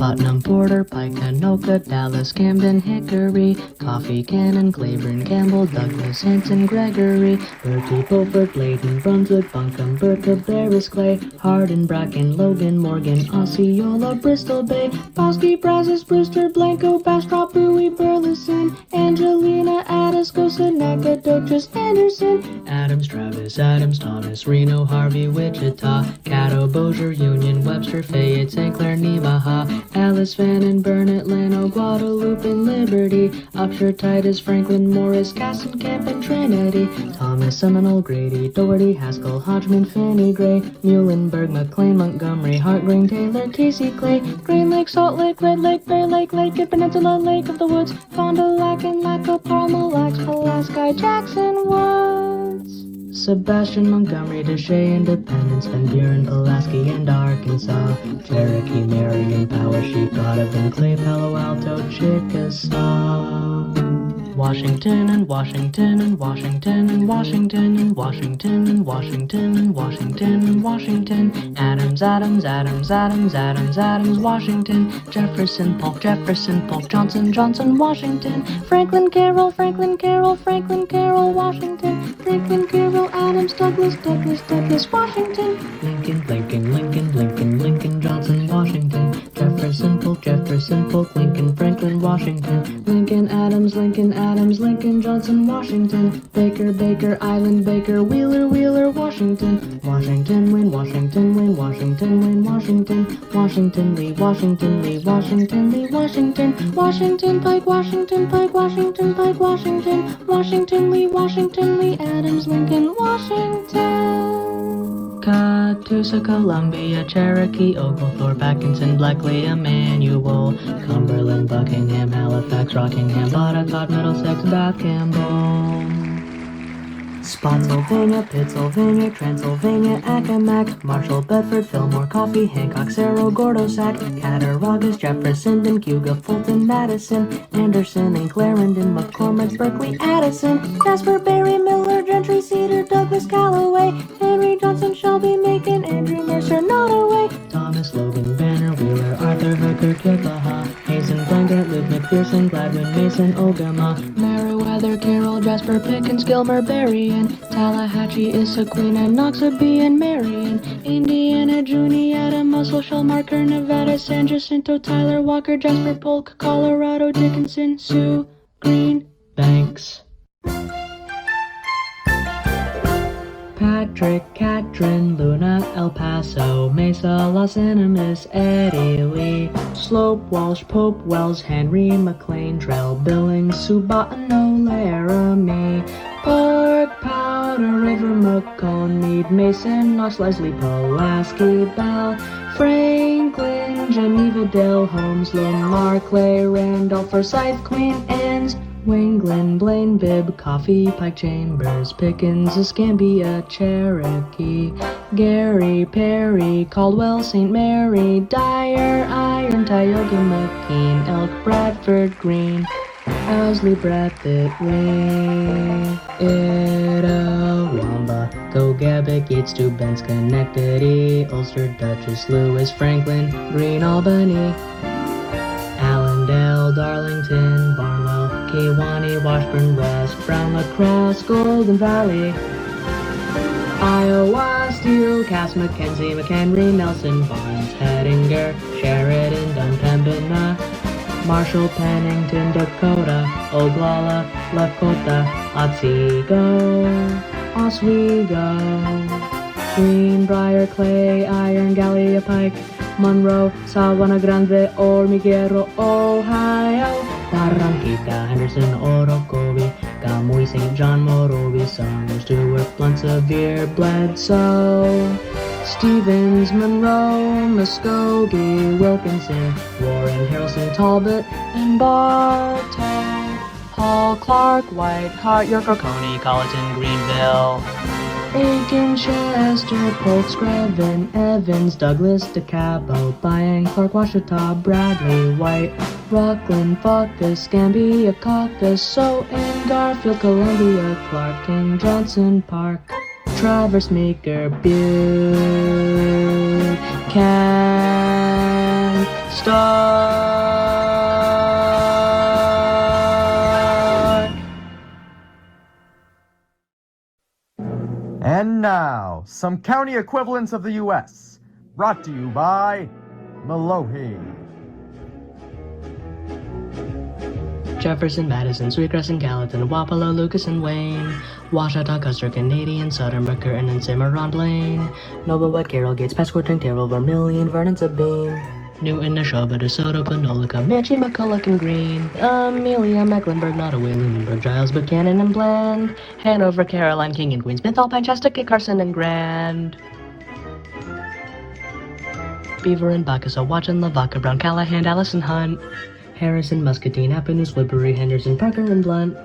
Putnam, Porter, Pike, Anoka, Dallas, Camden, Hickory, Coffee, Cannon, Claiborne, Campbell, Douglas, Hanson, Gregory, Bertie, Beaufort, Bladen, Brunswick, Buncombe, Burka, Barris, Clay, Hardin, Bracken, Logan, Morgan, Osceola, Bristol Bay, Bosque, Brazos, Brewster, Blanco, Bastrop, Bowie, Burleson, Angelina, Atascosa, Nacogdoches, Anderson, Adams, Travis, Adams, Thomas, Reno, Harvey, Wichita, Caddo, Bossier, Union, Webster, Fayette, St. Clair, Nemaha, Alice, Fannin, Burnett, Llano, Guadalupe, and Liberty, Upshur, Titus, Franklin, Morris, Casson, Camp, and Trinity, Thomas, Seminole, Grady, Doherty, Haskell, Hodgman, Fanny, Gray, Muhlenberg, McLean, Montgomery, Hart, Green, Taylor, Casey, Clay, Green Lake, Salt Lake, Red Lake, Bear Lake, Lake, Peninsula, Lake of the Woods, Fond du Lac, and Lac, Palma, Lax, Pulaski, Jackson Woods, Sebastian, Montgomery, Deshay, Independence, Van Buren, Pulaski, and Arkansas, Cherokee, Marion, Poweshiek, Audubon, Clay, Palo Alto, Chickasaw, Washington and Washington and Washington and Washington and Washington and Washington and Washington and Washington, Adams, Adams, Adams, Adams, Adams, Adams, Washington, Jefferson, Polk, Johnson, Johnson, Washington, Franklin, Carroll, Franklin, Carroll, Franklin, Carroll, Washington, Franklin, Carroll, Adams, Douglas, Douglas, Douglas, Washington, Lincoln, Lincoln, Lincoln, Lincoln, Lincoln, Johnson, Washington, Jefferson, Polk, Lincoln, Franklin, Washington, Lincoln, Adams, Lincoln, Adams, Lincoln, Johnson, Washington, Baker, Baker, Island, Baker, Wheeler, Wheeler, Washington, Washington, Wayne, Washington, Wayne, Washington, Wayne, Washington, Washington, Lee, Washington, Lee, Washington, Lee, Washington, Washington, Pike, Washington, Pike, Washington, Pike, Washington, Washington, Lee, Adams, Lincoln, Washington, Catoosa, Columbia, Cherokee, Oglethorpe, Atkinson, Bleckley, Emmanuel, Cumberland, Buckingham, Halifax, Rockingham, Buttercup, Middlesex, Bath, Campbell, Spotsylvania, Pittsylvania, Transylvania, Accomack, Marshall, Bedford, Fillmore, Coffee, Hancock, Cerro, Gordo, Sac, Cattaraugus, Jefferson, Cuga, Fulton, Madison, Anderson, and Clarendon, McCormick, Berkeley, Addison, Jasper, Berry, Miller, Gentry, Cedar, Douglas, Callaway, Henry, Johnson, Shelby, Macon, Andrew, Mercer, Nottoway, Thomas, Logan, Banner, Wheeler, Arthur, Hooker, Kickahaw, Hazen, Blanket, Luke, McPherson, Gladwin, Mason, Ogama, Meriwether, Carroll, Jasper, Pickens, Gilmer, Berrien, Tallahatchie, Issaquena, Noxubee, and Marion, Indiana, Juniata, Muscle, Shell, Marker, Nevada, San Jacinto, Tyler, Walker, Jasper, Polk, Colorado, Dickinson, Sioux, Green, Banks, Patrick, Catron, Luna, El Paso, Mesa, Los Animas, Eddie Lee, Slope, Walsh, Pope, Wells, Henry, McLean, Trail, Billings, Subatano, Laramie, Park, Powder River, Macomb, Meade, Mason, Knox, Leslie, Pulaski, Bell, Franklin, Geneva, Dale, Holmes, Lamar, Clay, Randolph, Forsyth, Queen Anne's, Wayne, Glen, Blaine, Bibb, Coffee, Pike, Chambers, Pickens, Escambia, Cherokee, Gary, Perry, Caldwell, St. Mary, Dyer, Iron, Tioga, McKean, Elk, Bradford, Green, Owsley, Breathitt, Wayne, Itawamba, Togabec, Yates, Steuben, Schenectady, Ulster, Dutchess, Lewis, Franklin, Green, Albany, Allendale, Darlington, Barnwell, Kewanee, Washburn, West, Brown, La Crosse, Golden Valley, Iowa, Steele, Cass, Mackenzie, McHenry, Nelson, Barnes, Hettinger, Sheridan, Dunpembina, Marshall, Pennington, Dakota, Oglala, Lakota, Otsego, Oswego, Greenbrier, Clay, Iron, Gallia, Pike, Monroe, Sawana Grande, Ormiguero, Ohio, Barranquita, Henderson, Orocovi, Gamoy, St. John, Morovi, Sumner, Stewart, Blunt, Sevier, Bledsoe, Stevens, Monroe, Muskogee, Wilkinson, Warren, Harrelson, Talbot, and Bartow, Hall, Clark, White, Hart, York, Oconee, Colleton, Greenville, Aiken, Chester, Polk, Screven, Evans, Douglas, DeKalb, Byang, Clark, Washita, Bradley, White, Rockland, Focus, Scambia, Caucus, So, and Garfield, Columbia, Clark, King, Johnson, Park, Traverse, Meeker, Butte, Can, start. And now, some county equivalents of the U.S., brought to you by Mallohy. Jefferson, Madison, Sweetgrass and Gallatin, Wapello, Lucas and Wayne, Washita, Custer, Canadian, Southern, McCurtain and Cimarron, Blaine, Noblewhite, Carroll, Gates, Pasquarton, Terrell, Vermilion, Vernon, Sabine, Newton, Neshoba, DeSoto, Panola, Comanche, McCulloch and Green, Amelia, Mecklenburg, Nottoway, Lunenburg, Giles, Buchanan and Bland, Hanover, Caroline, King and Queen, Smith, Alpine, Shasta, Kit Carson and Grand, Beaver and Bacchus, Watson, Lavaca, Brown, Callahan, Allison Hunt, Harrison, Muscatine, Appin, Woodbury, Henderson, Parker and Blunt,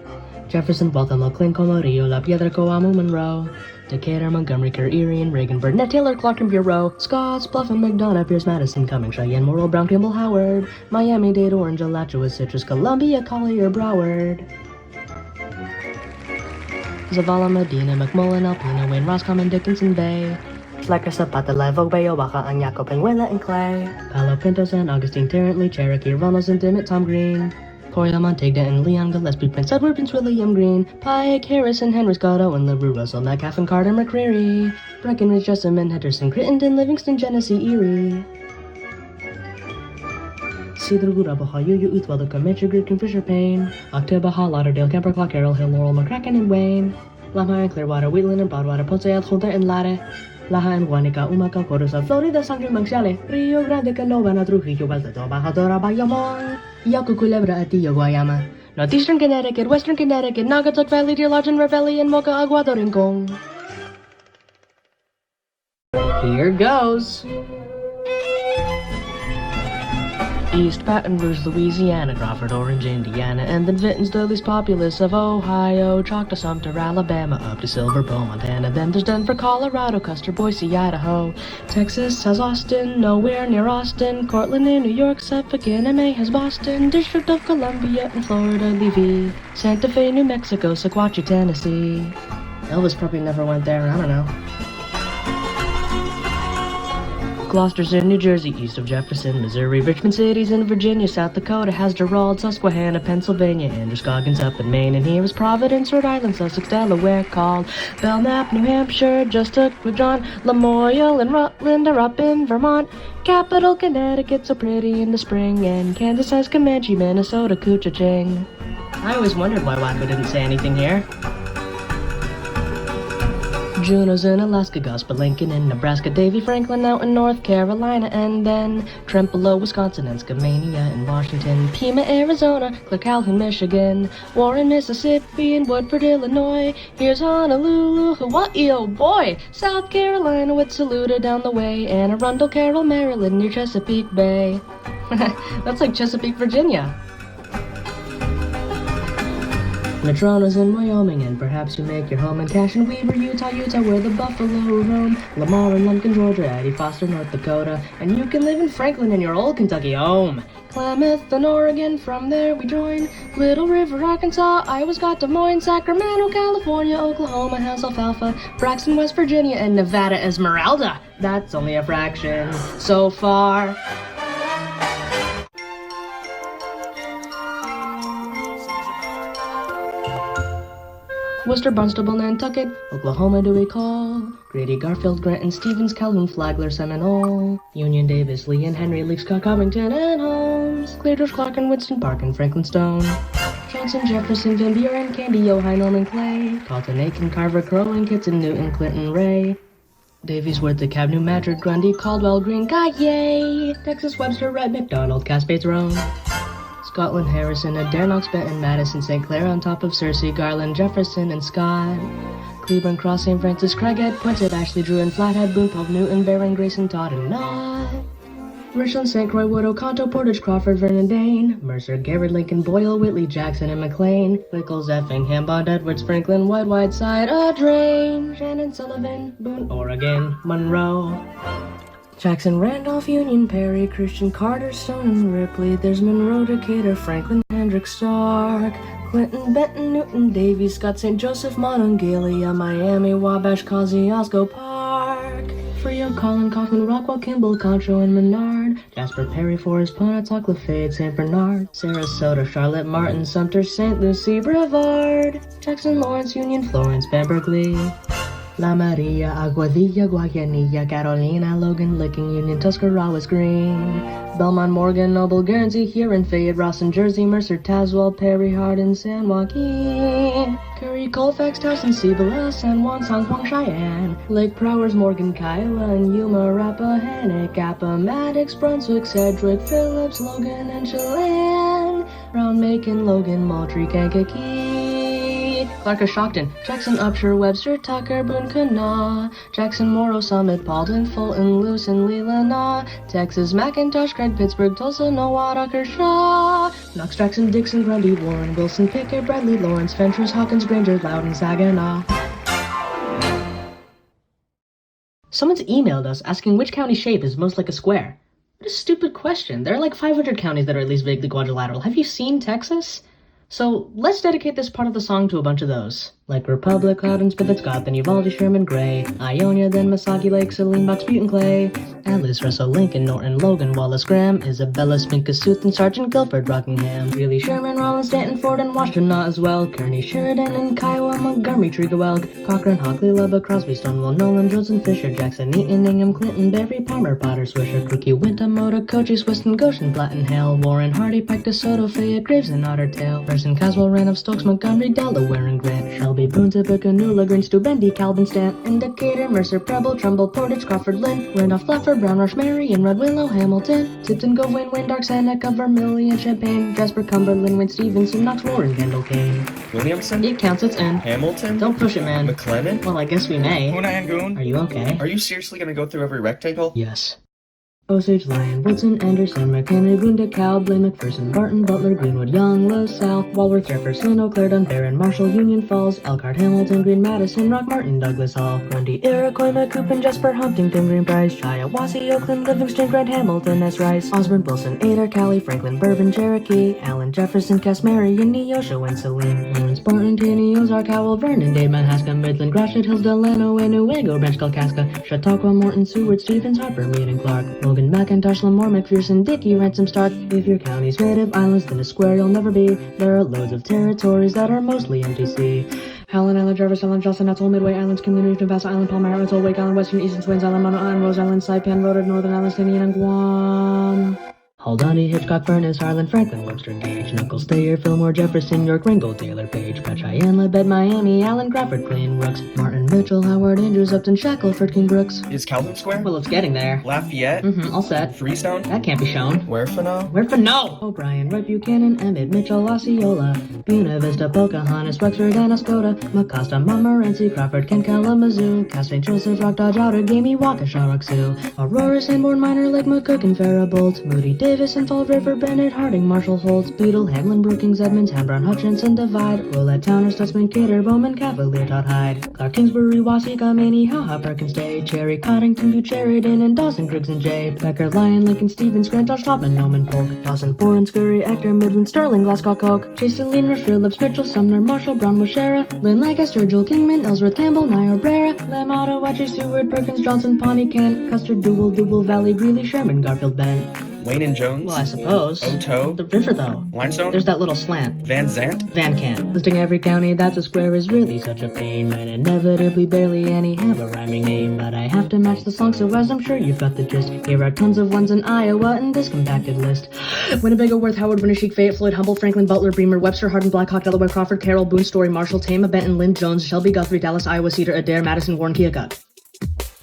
Jefferson, Waltham, Oakland, Comorillo, La Piedra, Coamo, Monroe, Decatur, Montgomery, Kerr, Erie, and Reagan, Burnett, Taylor, Clark, and Bureau, Scotts, Bluff, and McDonough, Pierce, Madison, Cummings, Cheyenne, Morrill, Brown, Kimball, Howard, Miami, Dade, Orange, Alachua, Citrus, Columbia, Collier, Broward, Zavala, Medina, McMullen, Alpena, Wayne, Roscommon, Dickinson Bay, Flecker, Zapata, Live Oak, Bay, Oaxaca, Añaco, Peñuela, and Clay, Palo Pinto, San Augustine, Tarrant, Lee, Cherokee, Ronalds, and Dimmitt, Tom Green, Coyle, Montegda, and Leon, Gillespie, Prince Edward, Prince William Green, Pike, Harrison, Henry, Scotto, and LaRue, Russell, Metcalf, and Carter, McCreary, Breckenridge, Jessamine, Henderson, Crittenden, Livingston, Genesee, Erie, Cedar, Gurabaha, Yuyu, Uthwell, Comanche, Gherkin, Fisher, Payne, Octobaha, Lauderdale, Kemper, Clock, Carroll, Hill, Laurel, McCracken, and Wayne, Lama and Clearwater, Wheatland, and Broadwater, Ponce, El Junta, and Lare, Laja and Guanica, Umaca, Corosa, Florida, San Magsaysay, Rio Grande, Canova, Trujillo, Baltado, Bajadora, Bayamon, Yaku, Culebra, Atillo, Guayama, Northeastern Connecticut, Western Connecticut, Naugatuck Valley, Deer Lodge, and Ravelli, and Mocha, Aguado, Rincon. Here goes. East Baton Rouge, Louisiana, Crawford, Orange, Indiana, and then Vinton's the least populous of Ohio, Chalk to Sumter, Alabama, up to Silver Bow, Montana, then there's Denver, Colorado, Custer, Boise, Idaho, Texas has Austin, nowhere near Austin, Cortland in New York, Suffolk, NMA has Boston, District of Columbia in Florida, Levy, Santa Fe, New Mexico, Sequatchie, Tennessee. Elvis probably never went there, I don't know. Gloucester's in New Jersey, east of Jefferson, Missouri, Richmond City's in Virginia, South Dakota has Gerald, Susquehanna, Pennsylvania, Androscoggins up in Maine, and here is Providence, Rhode Island, Sussex, Delaware, called Belknap, New Hampshire, just took with John, Lamoille and Rutland are up in Vermont, Capital, Connecticut, so pretty in the spring, and Kansas has Comanche, Minnesota, Koochaching. I always wondered why Wacko didn't say anything here. Juneau's in Alaska, Gospel, Lincoln in Nebraska, Davy Franklin out in North Carolina, and then Trempealeau, Wisconsin, and Skamania in Washington, Pima, Arizona, Clark, Calhoun, Michigan, Warren, Mississippi, and Woodford, Illinois. Here's Honolulu, Hawaii, oh boy, South Carolina with Saluda down the way, and Arundel, Carroll, Maryland near Chesapeake Bay. That's like Chesapeake, Virginia. Natrona's in Wyoming, and perhaps you make your home in Cashin Weaver, Utah, where the buffalo roam. Lamar and Lumpkin, Georgia, Addie Foster, North Dakota, and you can live in Franklin in your old Kentucky home. Klamath and Oregon, from there we join. Little River, Arkansas, Iowa's got Des Moines, Sacramento, California, Oklahoma has Alfalfa, Braxton, West Virginia, and Nevada, Esmeralda. That's only a fraction so far. Worcester, Barnstable, Nantucket, Oklahoma do we call. Grady, Garfield, Granton, Stevens, Calhoun, Flagler, Seminole, Union, Davis, Lee, and Henry, Leaks, Covington, and Holmes, Clear, George, Clark, and Winston Park, and Franklin Stone, Johnson, Jefferson, Van Buren, Canby, Ojai, Norman, Clay, Carlton, Aiken, Carver, Crowley, Kitson, Newton, Clinton, Ray, Davies, Worth, DeKalb, New Madrid, Grundy, Caldwell, Green, Gaye, Texas, Webster, Red, McDonald, Cascade, Rome, Scotland, Harrison, Adair, Knox, Benton, Madison, St. Clair, on top of Searcy, Garland, Jefferson, and Scott, Cleveland, Cross, St. Francis, Craighead, Quincy, Ashley, Drew, and Flathead, Boone, Pub, Newton, Barron, Grayson, Todd, and Knott, Richland, St. Croix, Wood, Oconto, Portage, Crawford, Vernon, Dane, Mercer, Garrett, Lincoln, Boyle, Whitley, Jackson, and McLean, Nichols, Effingham, Bond, Edwards, Franklin, Whiteside, Drain, Shannon, Sullivan, Boone, Oregon, Monroe, Jackson, Randolph, Union, Perry, Christian, Carter, Stone, and Ripley. There's Monroe, Decatur, Franklin, Hendrick, Stark, Clinton, Benton, Newton, Davies, Scott, St. Joseph, Monongalia, Miami, Wabash, Kosciuszko Park, Frio, Collin, Kaufman, Rockwell, Kimball, Concho, and Menard. Jasper, Perry, Forrest, Pontotoc, Lafayette, St. Bernard. Sarasota, Charlotte, Martin, Sumter, St. Lucie, Brevard. Jackson, Lawrence, Union, Florence, Beverly. La Maria, Aguadilla, Guayanilla, Carolina, Logan, Licking, Union, Tuscarawas, Green. Belmont, Morgan, Noble, Guernsey, Huron, Fayette, Rawson, Jersey, Mercer, Tazewell, Perry, Hardin, San Joaquin. Curry, Colfax, Towson, Cibola, San Juan, San Juan, Cheyenne. Lake Prowers, Morgan, Kiowa, and Yuma, Rappahannock, Appomattox, Brunswick, Sedgwick, Phillips, Logan, and Chelan. Round Macon, Logan, Moultrie, Kankakee. Clark, Shockton, Jackson, Upshur, Webster, Tucker, Boone, Kanawha, Jackson, Morrow, Summit, Paulton, Fulton, Lucin, Leelanau, Texas, McIntosh, Craig, Pittsburgh, Tulsa, Nowata, Kershaw, Knox, Jackson, Dixon, Grundy, Warren, Wilson, Pickett, Bradley, Lawrence, Fentress, Hawkins, Granger, Loudon, Saginaw. Someone's emailed us asking which county shape is most like a square. What a stupid question. There are like 500 counties that are at least vaguely quadrilateral. Have you seen Texas? So let's dedicate this part of the song to a bunch of those. Like Republic, Houghton, Spivett, Scott, then Uvalde, Sherman, Gray, Ionia, then Misaki Lake, Saline, Box, Butte, and Clay, Alice, Russell, Lincoln, Norton, Logan, Wallace, Graham, Isabella, Spinka, Sutton, Sergeant, Guilford, Rockingham, Greeley, Sherman, Rollins, Stanton, Ford, and Washington as well, Kearney, Sheridan, and Kiowa, Montgomery, Tregelweld, Cochrane, Hockley, Lubbock, Crosby, Stonewall, Nolan, Johnson, Fisher, Jackson, Eaton, Ingham, Clinton, Berry, Palmer, Potter, Swisher, Crookie, Winton, Moda, Cochise, Weston, Goshen, Platten, Hale, Warren, Hardy, Pike, DeSoto, Fayette, Graves, and Otter Tail, Person, Caswell, Randolph, Stokes, Montgomery, Delaware, and Grant, Shelby, Boone, Tippecanoe, Lagrange, Steubendy, Calvin, Stant, Indicator, Mercer, Preble, Trumbull, Portage, Crawford, Lynn, Randolph, Flatford, Brown, Rush, Marion, Red, Willow, Hamilton, Tipton, Govan, Wayne, Dark, Seneca, Vermilion, Champaign, Jasper, Cumberland, Wayne, Stevenson, Knox, Warren, Kendall, Kane. Williamson? It counts, it's in. Hamilton? Don't push it, man. McLennan? Well, I guess we may. Hoona and Goon? Are you okay? Are you seriously gonna go through every rectangle? Yes. Osage, Lyon, Woodson, Anderson, McHenry, Boone, DeKalb, Blaine, McPherson, Barton, Butler, Greenwood, Young, LaSalle, Walworth, Jefferson, Eau Claire, Dunbarron, Marshall, Union Falls, Elkhart, Hamilton, Green, Madison, Rock, Martin, Douglas Hall, Grundy, Iroquois, Macoupin, Jasper, Huntington, Green, Bryce, Shiawassee, Oakland, Livingston, Grant, Hamilton, S. Rice, Osborne, Wilson, Adair, Cali, Franklin, Bourbon, Cherokee, Allen, Jefferson, Casmary, Neosho, and Saline, Lawrence, Barton, Taney, Ozark, Howell, Vernon, Dade, Manhaska, Midland, Gratiot, Hills, Delano, Enuego, Branch, Kalkaska, Chautauqua, Morton, Seward, Stevens, Harper, Meade, and Clark, Logan, McIntosh, Lamore, McPherson, Dickey, Ransom, Stark. If your county's made of islands, then a square you'll never be. There are loads of territories that are mostly MTC. Howland Island, Jarvis Island, Johnson, Atoll, Midway Islands, Kimberly Reef, Nebraska Island, Palmer, Atoll, Wake Island, Western, Eastern, Swins Island, Mono Island, Rose Island, Saipan, Rhoda, Northern Islands, Tinian, and Guam. Haldani, Hitchcock, Furnace, Harlan, Franklin, Webster, Gage, Knuckles, Thayer, Fillmore, Jefferson, York, Ringgold, Taylor, Page, Pat, Cheyenne, Labette, Miami, Allen, Crawford, Clean, Brooks, Martin, Mitchell, Howard, Andrews, Upton, Shackelford, King, Brooks. Is Calvin Square? Well, it's getting there. Lafayette? All set. Freestone? That can't be shown. Huerfano? Where for no? O'Brien, Wright, Buchanan, Emmett, Mitchell, Osceola, Buena Vista, Pocahontas, Wexford, Anascota, Macasta, Montmorency, Crawford, Kent, Kalamazoo, Cass, St. Joseph, Rock, Dodge, Outer, Gamey, Waukesha, Rock, Sioux, Aurora, Sanborn, Minor, Lake, McCook, and Faribault, Moody, Davis, and Fall River, Bennett, Harding, Marshall, Holtz, Beetle, Hamlin, Brookings, Edmonds, Hambron, Hutchinson, Divide, Rolette, Towner, Stutzman, Cater, Bowman, Cavalier, Todd Hyde, Clark, Kingsbury, Waseca, Manny, Haha, Perkins, Day, Cherry, Coddington, Butte, Sheridan, and Dawson, Griggs, and Jay, Becker, Lyon, Lincoln, Stevens, Grant, Josh, Topman, Noman, Polk, Dawson, Boren, Scurry, Ector, Midland, Sterling, Glasgow, Coke, Chase, Lean, Rush, Phillips, Mitchell, Sumner, Marshall, Brown, Washera, Lynn, Lancaster, Joel, Kingman, Ellsworth, Campbell, Niobrara, Lamb, Ottawache, Seward, Perkins, Johnson, Pawnee, Kent, Custer, Dual, Valley, Greeley, Sherman, Garfield, Bent. Wayne and Jones? Well, I suppose. Otoe? The river, though. Limestone? There's that little slant. Van Zant? Van Camp. Listing every county that's a square is really such a pain, when inevitably barely any have a rhyming name. But I have to match the song, so as I'm sure you've got the gist, here are tons of ones in Iowa in this compacted list. Winnebago, Worth, Howard, Winnebago, Fayette, Floyd, Humboldt, Franklin, Butler, Bremer, Webster, Hardin, Blackhawk, Delaware, Crawford, Carroll, Boone, Story, Marshall, Tama, Benton, Lynn, Jones, Shelby, Guthrie, Dallas, Iowa, Cedar, Adair, Madison, Warren, Keokuk.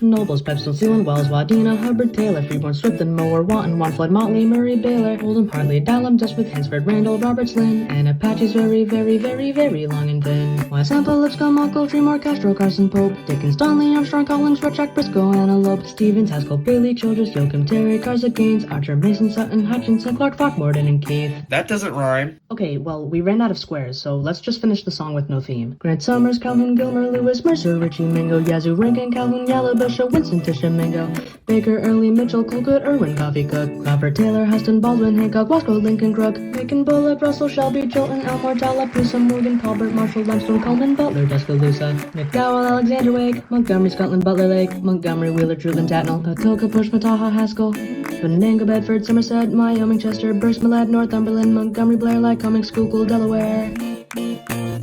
Nobles, Pepstone, Sealand, Wells, Wadena, Hubbard, Taylor, Freeborn, Swifton, Mower, Wanton, Wanflood, Motley, Murray, Baylor, Oldham, Hardley, Dallam, Dustwith, Hansford, Randall, Roberts, Lynn, and Apache's very, very, very, very long and thin. Wysanta, Lipscomb, Uncle, Tremor, Castro, Carson, Pope, Dickens, Donley, Armstrong, Collins, Rutschak, Briscoe, Antelope, Stevens, Haskell, Bailey, Childress, Yoakum, Terry, Garza, Gaines, Archer, Mason, Sutton, Hutchinson, Clark, Throckmorton, and Keith. That doesn't rhyme. Okay, well, we ran out of squares, so let's just finish the song with no theme. Grant Summers, Calhoun, Gilmer, Lewis, Mercer, Richie, Mingo, Yazoo, Rankin, Calhoun, Yellow, Bishop, Winston, Tisha, Mingo, Baker, Early, Mitchell, Colquitt, Irwin, Coffee Cook, Crawford, Taylor, Huston, Baldwin, Hancock, Wasco, Lincoln, Crook, Macon, Bullock, Russell, Shelby, Chilton, Elmore, Jala, Pusa, Morgan, Colbert, Marshall, Limestone, Cleveland, Coleman, Butler, Tuscaloosa, McDowell, Alexander Wake, Montgomery, Scotland, Butler Lake, Montgomery, Wheeler, Truman, Tatnall, Atoka, Push, Mataha, Haskell, Venango, Bedford, Somerset, Wyoming, Chester, Burst-Malad, Northumberland, Montgomery, Blair, Lycoming, Schuylkill, Delaware,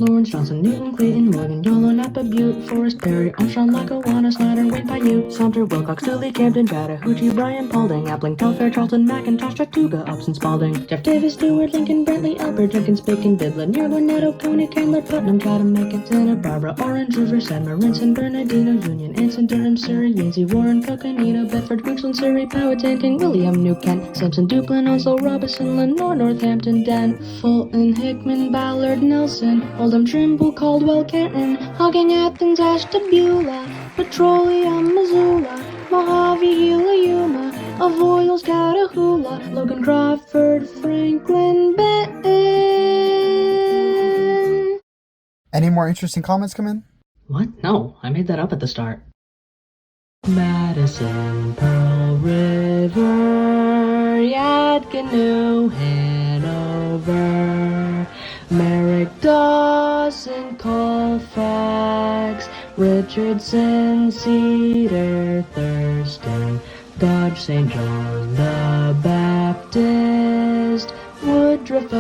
Lawrence, Johnson, Newton, Clayton, Morgan, Yolo, Napa, Butte, Forest, Perry, Armstrong, Lackawanna, Snyder, Wayne, Paiute, Sumter, Wilcox, Dooley, Camden, Chattahoochee, Bryan, Paulding, Appling, Telfair, Charlton, McIntosh, Chattooga, Upson, Spalding, Jeff Davis, Stewart, Lincoln, Bentley, Albert, Jenkins, Bacon, Bidlin, Gwinnett, Oconee, Candler, Putnam, Chatham, Macon, Santa Barbara, Orange River, San Marin, San Bernardino, Union, Anson, Durham, Surrey, Yancey, Warren, Coconino, Bedford, Richland, Surrey, Powhatan, King William, New Kent, Simpson, Duplin, Onslow, Robinson, Lenore, Northampton, Den, Fulton, Hickman, Ballard, Nelson, Oldham, Trimble, Caldwell, Canton, Hugging, Athens, Ashtabula, Petroleum, Missoula, Mojave, Gila, Yuma, Avoyles, Catahoula, Logan, Crawford, Franklin, Benton. Any more interesting comments come in? What? No, I made that up at the start. Madison, Pearl River, Yadkin, New Hanover, Merrick, Dawson, Colfax, Richardson, Cedar, Thurston, Dodge, St. John the Baptist, Woodruff,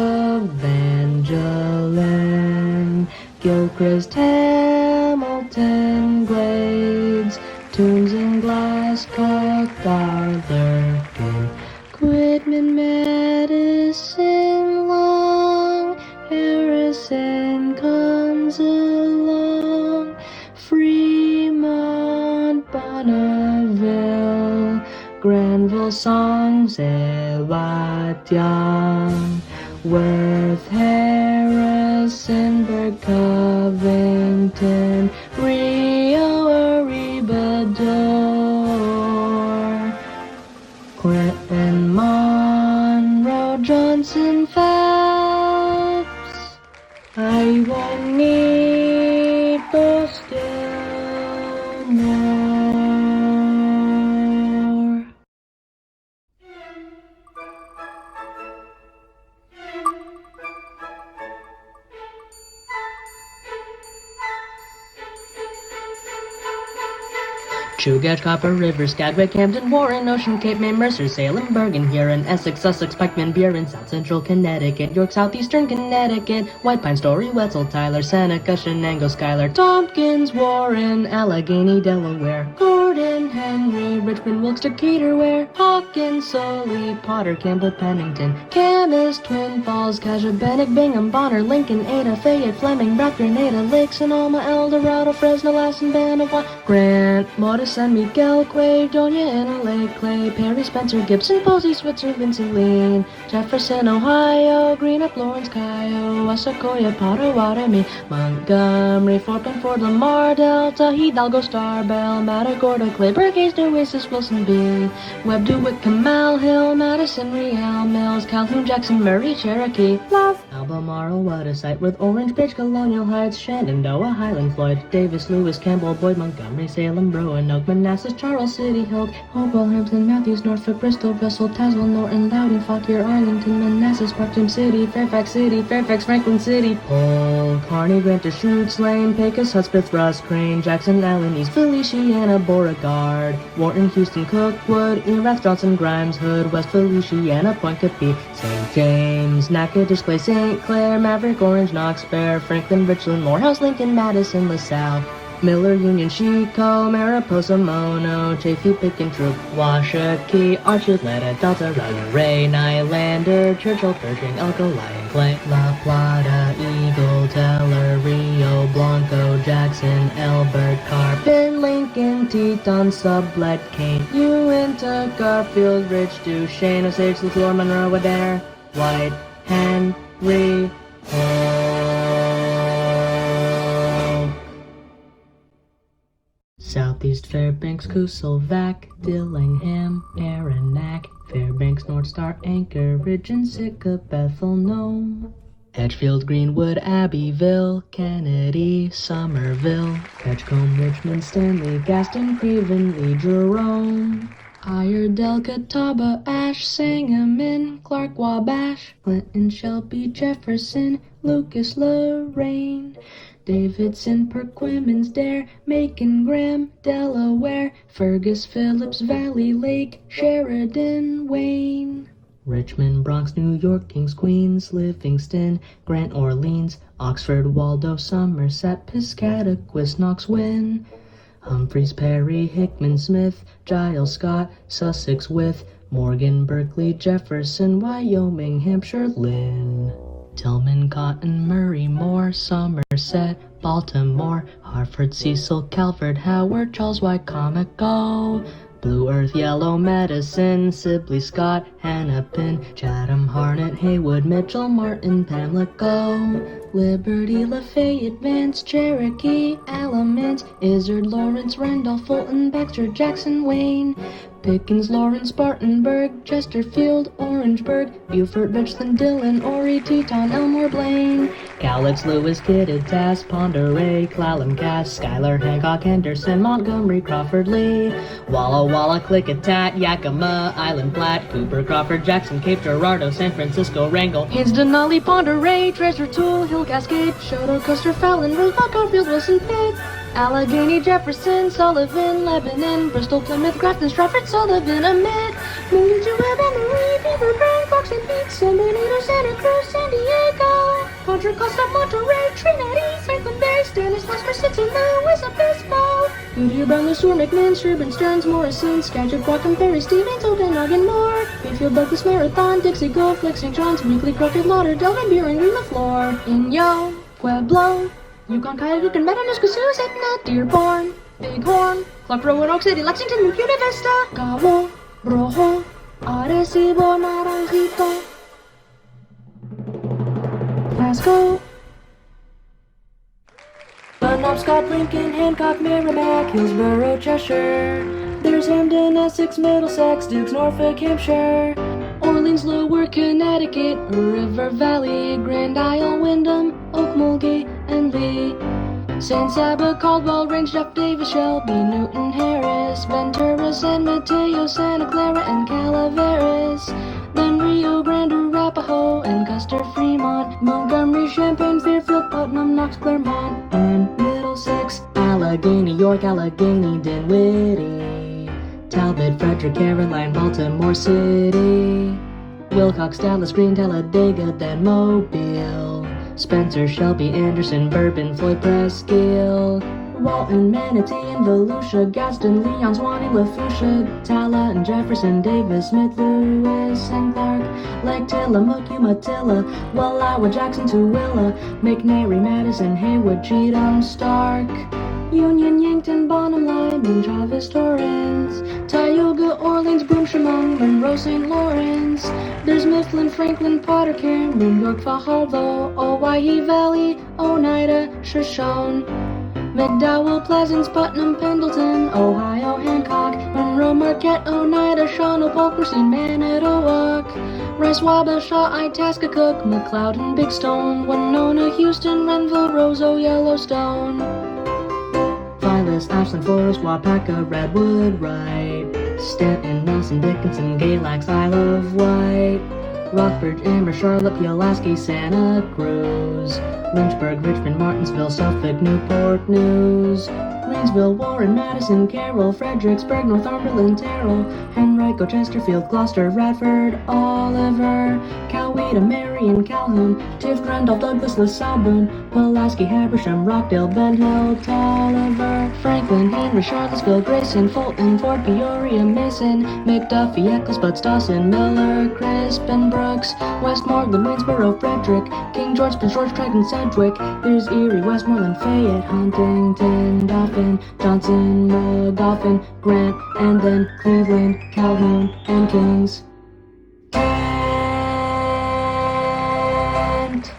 Evangeline, Gilchrist, Hamilton, Glades, Tombs and Glasscock, Arthurton, Quitman, Madison, Long, Harrison comes along, Fremont, Bonneville, Granville, Song, Sebastian, Worth, Harrisonburg, Covington, Rio, Arribador, Clinton, Monroe, Johnson, Phelps, I won't need Boston more. Chugach, Copper River, Skagway, Camden, Warren, Ocean, Cape May, Mercer, Salem, Bergen, Huron, Essex, Sussex, Pikeman, Buren, South Central Connecticut, York, Southeastern Connecticut, White Pine, Story, Wetzel, Tyler, Seneca, Shenango, Schuyler, Tompkins, Warren, Allegheny, Delaware, Gordon, Henry, Richmond, Wilkes, Decatur, Ware, Hawkins, Sully, Potter, Campbell, Pennington, Camas, Twin Falls, Cajabennick, Bingham, Bonner, Lincoln, Ada, Fayette, Fleming, Brock, Grenada, Lake Sonoma, Eldorado, Fresno, Lassen, Banawha, Grant, Mortis, San Miguel, Quay, Donia, Anna, Lake, Clay, Perry, Spencer, Gibson, Posey, Switzer, Vincennes, Jefferson, Ohio, Greenup, Lawrence, Kiowa, Sequoia, Potawatomi, Montgomery, Fort Benford, Lamar, Delta, Hidalgo, Starbell, Matagorda, Clayburgh, Gaze, Oasis, Wilson, B, Webb, DeWitt, Kamal, Hill, Madison, Riel, Mills, Calhoun, Jackson, Murray, Cherokee, Love, Albemarle, What a Sight, with Orange Page, Colonial Heights, Shenandoah, Highland, Floyd, Davis, Lewis, Campbell, Boyd, Montgomery, Salem, Roanoke, Manassas, Charles City, Hope, Hopewell, Hampton, Matthews, Norfolk, Bristol, Russell, Tazewell, Norton, Loudoun, Fauquier, Arlington, Manassas, Parkdom City, Fairfax, Franklin City, Polk, Harney, Grant, Deschutes, Lane, Pecos, Hudspeth, Russ, Crane, Jackson, Allen, East Feliciana, Beauregard, Wharton, Houston, Cookwood, Erath, Johnson, Grimes, Hood, West Feliciana, Point Capee, St. James, Natchitoches, Clay, St. Clair, Maverick, Orange, Knox, Bear, Franklin, Richland, Morehouse, Lincoln, Madison, LaSalle, Miller, Union, Chico, Mariposa, Mono, Chaffee, Picken, Troop, Washakie, Archuleta, Delta, Rugger, Ray, Nylander, Churchill, Pershing, Alkali, and Clay, La Plata, Eagle, Teller, Rio, Blanco, Jackson, Elbert, Carpin, Lincoln, Teton, Sublet, Kane, Uinta, Garfield, Rich, Duchesne, Osage, Latour, Monroe, Adair, White, Henry, Southeast Fairbanks, Kusilvac, Dillingham, Aranac, Fairbanks, North Star, Anchorage, and Sitka, Bethel, Nome, Edgefield, Greenwood, Abbeville, Kennedy, Somerville, Edgecombe, Richmond, Stanley, Gaston, Craven, Lee, Jerome, Iredell, Catawba, Ash, Sangamon, Clark, Wabash, Clinton, Shelby, Jefferson, Lucas, Lorraine, Davidson, Perquimans, Dare, Macon, Graham, Delaware, Fergus, Phillips, Valley, Lake, Sheridan, Wayne. Richmond, Bronx, New York, Kings, Queens, Livingston, Grant, Orleans, Oxford, Waldo, Somerset, Piscataqua, Knox, Wynn, Humphreys, Perry, Hickman, Smith, Giles, Scott, Sussex, Wythe, Morgan, Berkeley, Jefferson, Wyoming, Hampshire, Lynn, Tillman, Cotton, Murray, Moore, Somerset, Baltimore, Hartford, Cecil, Calvert, Howard, Charles, Wycomico, Blue Earth, Yellow Medicine, Sibley, Scott, Hennepin, Chatham, Harnett, Haywood, Mitchell, Martin, Pamlico, Liberty, Lafayette, Vance, Cherokee, Alamance, Izzard, Lawrence, Randolph, Fulton, Baxter, Jackson, Wayne, Pickens, Lawrence, Spartanburg, Chesterfield, Orangeburg, Beaufort, Richland, Dillon, Horry, Teton, Elmore, Blaine, Cowlitz, Lewis, Kittitas, Ponderay, Clallam, Cass, Schuyler, Hancock, Henderson, Montgomery, Crawford, Lee, Walla Walla, Klickitat, Yakima, Island Platte, Cooper, Crawford, Jackson, Cape Girardeau, San Francisco, Wrangell, Hinds, Denali, Ponderay, Treasure, Tool, Hill, Cascade, Shoto, Custer, Fallon, Roosevelt, Garfield, Wilson, Pitt, Allegheny, Jefferson, Sullivan, Lebanon, Bristol, Plymouth, Grafton, Stratford, Sullivan, Amid, Moody, Jewett, Emory, Beaver, Brown, Fox and Pete, San Benito, Santa Cruz, San Diego, Contra Costa, Monterey, Trinity, Franklin, Bay, Stanislaus, Merced, Louis Obispo, Goodyear, Brown, LeSueur, McMahon, Sherburne, Stearns, Morrison, Skagit, Brockton, Ferry, Stevens, Okanagan, Moore, Bayfield, Douglas, Marathon, Dixie, Gulf, Lake St. John's, Weekly, Crockery, Lauderdale, Van Buren, Green, LaFleur, Inyo, Pueblo, Yukon, Cuyahoga, Matanuska-Sioux, Etna, Dearborn, Bighorn, Clark, Rowan, Oak City, Lexington, and Buena Vista, Cabo Rojo, Arecibo, Naranjito, Glasgow, Penobscot, Lincoln, Hancock, Merrimack, Hillsborough, Cheshire. There's Hamden, Essex, Middlesex, Dukes, Norfolk, Hampshire, Orleans, Lower Connecticut, River Valley, Grand Isle, Wyndham, Okmulgee, and Lee. San Saba, Caldwell, Range, Jeff Davis, Shelby, Newton, Harris, Ventura, San Mateo, Santa Clara, and Calaveras. Then Rio Grande, Arapahoe, and Custer, Fremont, Montgomery, Champaign, Fairfield, Putnam, Knox, Claremont, and Middlesex. Allegheny, York, Allegheny, Dinwiddie, Talbot, Frederick, Caroline, Baltimore City, Wilcox, Dallas, Green, Talladega, then Mobile, Spencer, Shelby, Anderson, Bourbon, Floyd, Presqu'île, Walton, Manatee, and Volusia, Gadsden, Leon, Swanee, Lafourche, Tala, and Jefferson, Davis, Smith, Lewis, and Clark, Lake Tillamook, Umatilla, Wallowa, Jackson, Tooele, McNairy, Madison, Haywood, Cheatham, Stark, Union, Yankton, Bonham, Lyman, Travis, Torrance, Tioga, Orleans, Broome, Chemung, Monroe, St. Lawrence. There's Mifflin, Franklin, Potter, Cameron, York, Fajardo, Owyhee Valley, Oneida, Shoshone, McDowell, Pleasants, Putnam, Pendleton, Ohio, Hancock, Monroe, Marquette, Oneida, Shawano, Polk, Racine, Manitowoc, Rice, Wabasha, Itasca, Cook, McLeod, and Big Stone, Winona, Houston, Renville, Roseau, Yellowstone, Phyllis, Ashland, Forest, Wapaka, Redwood, Wright, Stanton, Nelson, Dickinson, Galax, Isle of Wight, Rockbridge, Amber, Charlotte, Pulaski, Santa Cruz, Lynchburg, Richmond, Martinsville, Suffolk, Newport News, Greensville, Warren, Madison, Carroll, Fredericksburg, Northumberland, Terrell, Henrico, Chesterfield, Gloucester, Radford, Oliver, Coweta, Marion, Calhoun, Tift, Randolph, Douglas, LaSalle, Boone, Pulaski, Habersham, Rockdale, Ben Hill, Tolliver, Franklin, Henry, Charlottesville, Grayson, Fulton, Fort Peoria, Mason, McDuffie, Eccles, Butts, Dawson, Miller, Crispin, Brooks, Westmoreland, Waynesboro, Frederick, King George, Prince George, Triton, Sedgwick. There's Erie, Westmoreland, Fayette, Huntington, Dauphin, Johnson, Godolphin, Grant, and then Cleveland, Calhoun, and Kings. Kent.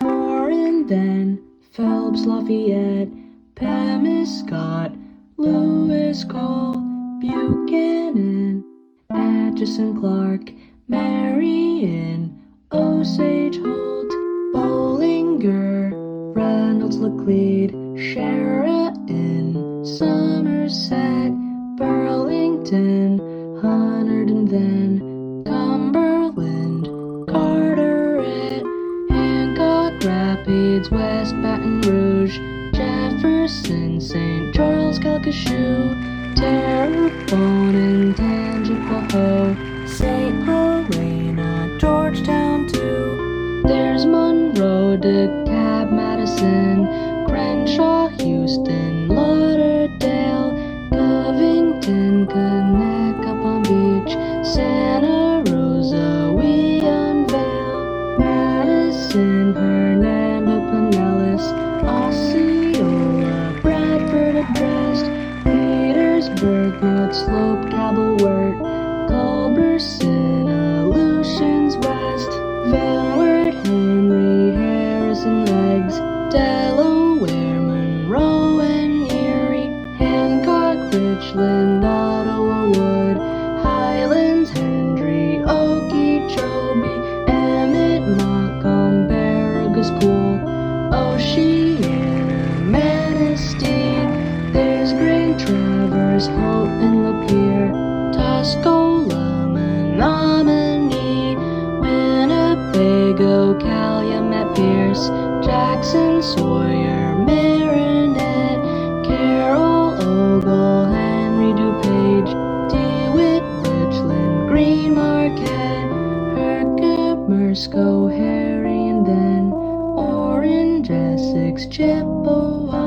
More and then Phelps, Lafayette, Pemiscot, Lewis, Cole, Buchanan, Atchison, Clark, Marion, Osage, Holt, Bollinger, Reynolds, Laclede, Sheridan, Somerset, Burlington, Hunterdon, then Cumberland, Carteret, Hancock, Rapids, West Baton Rouge, Jefferson, St. Charles, Calcasieu, Terrebonne, and Tangipahoa, St. Helena, Georgetown too. There's Monroe, DeKalb, Madison, Crenshaw, Houston, Lauderdale, Covington, Conecuh, Palm Beach, Santa Rosa, we unveil, Madison, Hernando, Pinellas, Osceola, Bradford at Brest, Petersburg, North Slope, Cabell, Wirt, Culberson, Aleutians West, Van Wert, Henry, Harrison, Legs, Delaware, Monroe, and Erie, Hancock, Richland, Ottawa, Wood, Highlands, Hendry, Okeechobee, Emmett, Montcalm, Baragus, Cool, Oceana, Manistee. There's Grand Traverse, Hope, and Lapeer, Tuscola, Menominee, Winnebago, Calumet, Pierce, Jackson, Sawyer, Marinette, Carroll, Ogle, Henry, DuPage, DeWitt, Richland, Green, Marquette, Herkimer, Mersco, Harry, and then Orange, Essex, Chippewa.